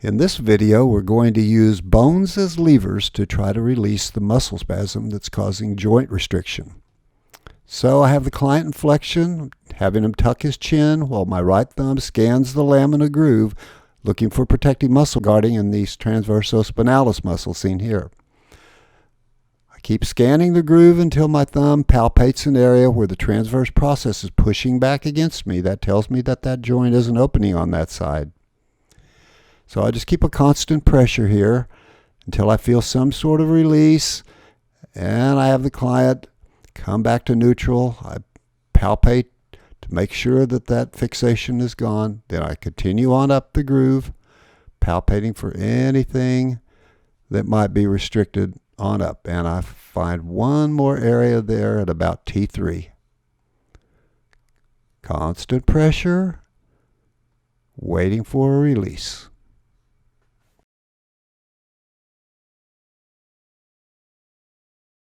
In this video, we're going to use bones as levers to try to release the muscle spasm that's causing joint restriction. So I have the client in flexion, having him tuck his chin while my right thumb scans the lamina groove, looking for protective muscle guarding in these transversospinalis muscles seen here. I keep scanning the groove until my thumb palpates an area where the transverse process is pushing back against me. That tells me that that joint isn't opening on that side. So I just keep a constant pressure here until I feel some sort of release, and I have the client come back to neutral. I palpate to make sure that that fixation is gone. Then I continue on up the groove, palpating for anything that might be restricted on up. And I find one more area there at about T3. Constant pressure, waiting for a release.